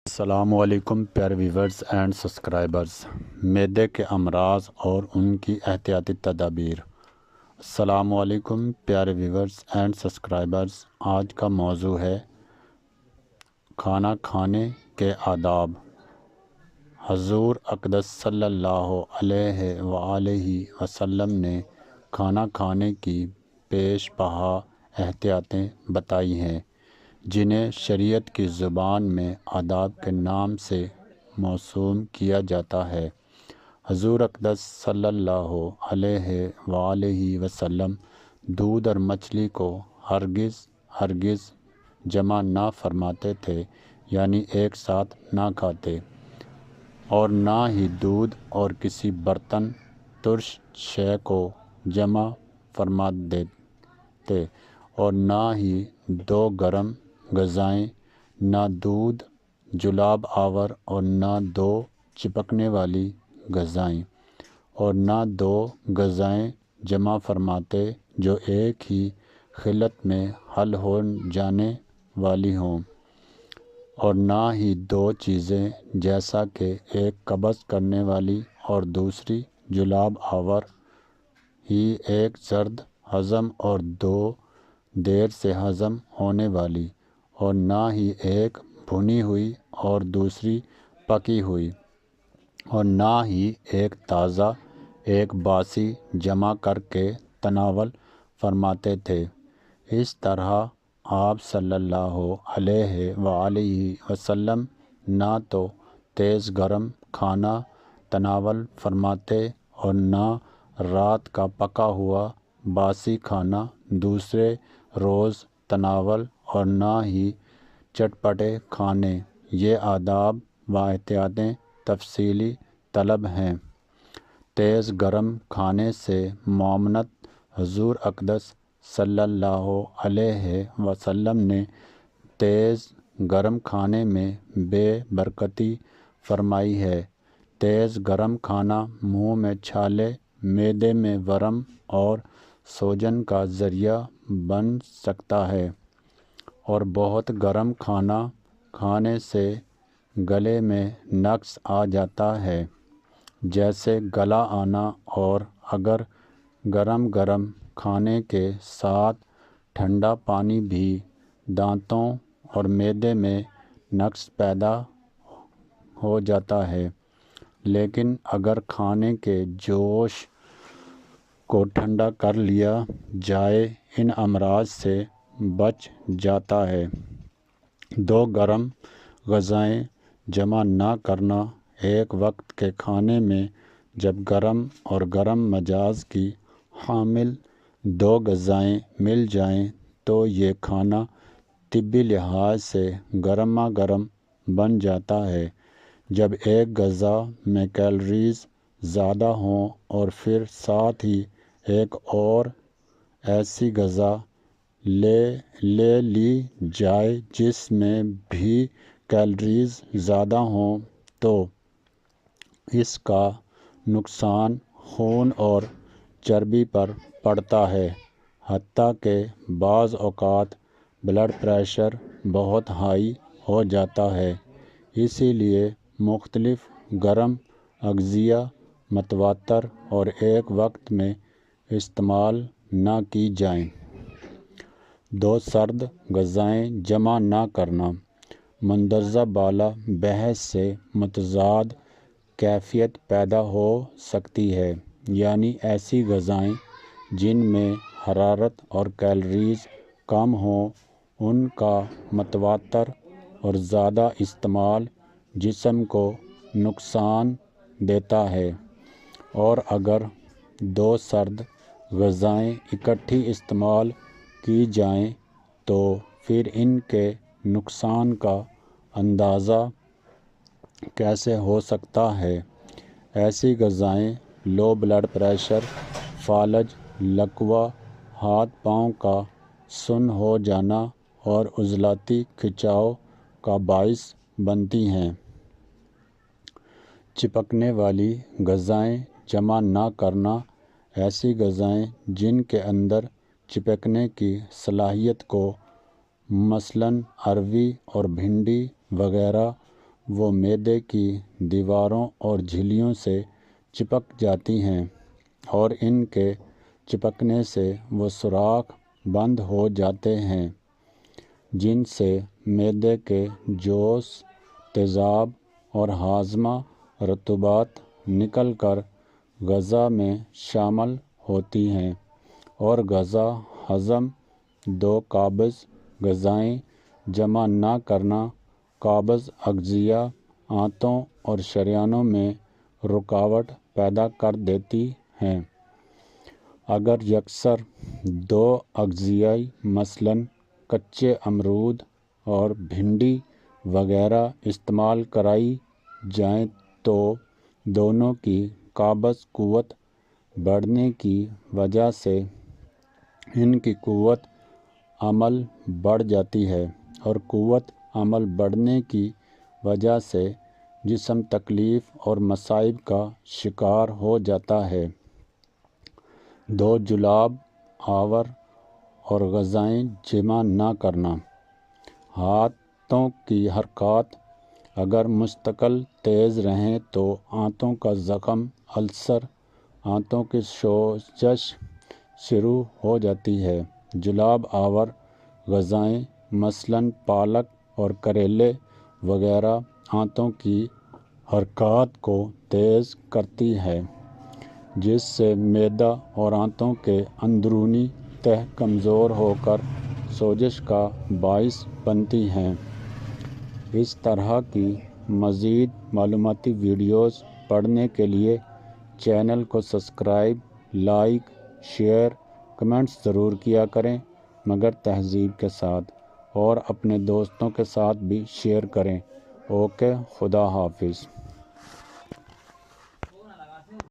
السلام علیکم پیارے ویورز اینڈ سبسکرائبرز، معدے کے امراض اور ان کی احتیاطی تدابیر۔ السلام علیکم پیارے ویورز اینڈ سبسکرائبرز، آج کا موضوع ہے کھانا کھانے کے آداب۔ حضور اقدس صلی اللہ علیہ وآلہ وسلم نے کھانا کھانے کی پیش پا احتیاطیں بتائی ہیں، جنہیں شریعت کی زبان میں آداب کے نام سے موسوم کیا جاتا ہے۔ حضور اقدس صلی اللہ علیہ وآلہ وسلم دودھ اور مچھلی کو ہرگز جمع نہ فرماتے تھے، یعنی ایک ساتھ نہ کھاتے، اور نہ ہی دودھ اور کسی برتن ترش شے کو جمع فرماتے تھے، اور نہ ہی دو گرم غذائیں، نہ دودھ جلاب آور اور نہ دو چپکنے والی غذائیں، اور نہ دو غذائیں جمع فرماتے جو ایک ہی خلط میں حل ہو جانے والی ہوں، اور نہ ہی دو چیزیں جیسا کہ ایک قبض کرنے والی اور دوسری جلاب آور ہی، ایک زرد ہضم اور دو دیر سے ہضم ہونے والی، اور نہ ہی ایک بھنی ہوئی اور دوسری پکی ہوئی، اور نہ ہی ایک تازہ ایک باسی جمع کر کے تناول فرماتے تھے۔ اس طرح آپ صلی اللہ علیہ وآلہ وسلم نہ تو تیز گرم کھانا تناول فرماتے اور نہ رات کا پکا ہوا باسی کھانا دوسرے روز تناول، اور نہ ہی چٹپٹے کھانے۔ یہ آداب و احتیاطیں تفصیلی طلب ہیں۔ تیز گرم کھانے سے ممانعت۔ حضور اقدس صلی اللہ علیہ وسلم نے تیز گرم کھانے میں بے برکتی فرمائی ہے۔ تیز گرم کھانا منہ میں چھالے، معدے میں ورم اور سوجن کا ذریعہ بن سکتا ہے، اور بہت گرم کھانا کھانے سے گلے میں نقص آ جاتا ہے، جیسے گلا آنا، اور اگر گرم کھانے کے ساتھ ٹھنڈا پانی بھی دانتوں اور معدے میں نقص پیدا ہو جاتا ہے، لیکن اگر کھانے کے جوش کو ٹھنڈا کر لیا جائے ان امراض سے بچ جاتا ہے۔ دو گرم غذائیں جمع نہ کرنا۔ ایک وقت کے کھانے میں جب گرم اور گرم مزاج کی حامل دو غذائیں مل جائیں تو یہ کھانا طبی لحاظ سے گرما گرم بن جاتا ہے۔ جب ایک غذا میں کیلوریز زیادہ ہوں اور پھر ساتھ ہی ایک اور ایسی غذا لے لی جائے جس میں بھی کیلوریز زیادہ ہوں تو اس کا نقصان خون اور چربی پر پڑتا ہے، حتیٰ کہ بعض اوقات بلڈ پریشر بہت ہائی ہو جاتا ہے۔ اسی لیے مختلف گرم اغذیہ متواتر اور ایک وقت میں استعمال نہ کی جائیں۔ دو سرد غذائیں جمع نہ کرنا۔ مندرجہ بالا بحث سے متضاد کیفیت پیدا ہو سکتی ہے، یعنی ایسی غذائیں جن میں حرارت اور کیلوریز کم ہوں، ان کا متواتر اور زیادہ استعمال جسم کو نقصان دیتا ہے، اور اگر دو سرد غذائیں اکٹھی استعمال کی جائیں تو پھر ان کے نقصان کا اندازہ کیسے ہو سکتا ہے۔ ایسی غذائیں لو بلڈ پریشر، فالج، لکوہ، ہاتھ پاؤں کا سن ہو جانا اور عضلاتی کھچاؤ کا باعث بنتی ہیں۔ چپکنے والی غذائیں جمع نہ کرنا۔ ایسی غذائیں جن کے اندر چپکنے کی صلاحیت کو، مثلاً اروی اور بھنڈی وغیرہ، وہ معدے کی دیواروں اور جھلیوں سے چپک جاتی ہیں اور ان کے چپکنے سے وہ سوراخ بند ہو جاتے ہیں، جن سے معدے کے جوس، تیزاب اور ہاضمہ رطوبات نکل کر غذا میں شامل ہوتی ہیں اور غذا ہضم دو قابض غذائیں جمع نہ کرنا قابض اغذیہ آنتوں اور شریانوں میں رکاوٹ پیدا کر دیتی ہیں۔ اگر یکسر دو اغذیائی مثلاً کچے امرود اور بھنڈی وغیرہ استعمال کرائی جائیں تو دونوں کی قابض قوت بڑھنے کی وجہ سے ان کی قوت عمل بڑھ جاتی ہے اور قوت عمل بڑھنے کی وجہ سے جسم تکلیف اور مصائب کا شکار ہو جاتا ہے۔ دو جلاب آور اور غذائیں جمع نہ کرنا۔ ہاتھوں کی حرکات اگر مستقل تیز رہیں تو آنتوں کا زخم، السر، آنتوں کی سوزش شروع ہو جاتی ہے۔ جلاب آور غذائیں مثلاً پالک اور کریلے وغیرہ آنتوں کی حرکات کو تیز کرتی ہیں، جس سے معدہ اور آنتوں کے اندرونی تہہ کمزور ہو کر سوزش کا باعث بنتی ہیں۔ اس طرح کی مزید معلوماتی ویڈیوز پڑھنے کے لیے چینل کو سبسکرائب، لائک، شیئر، کمنٹس ضرور کیا کریں، مگر تہذیب کے ساتھ، اور اپنے دوستوں کے ساتھ بھی شیئر کریں۔ اوکے، خدا حافظ۔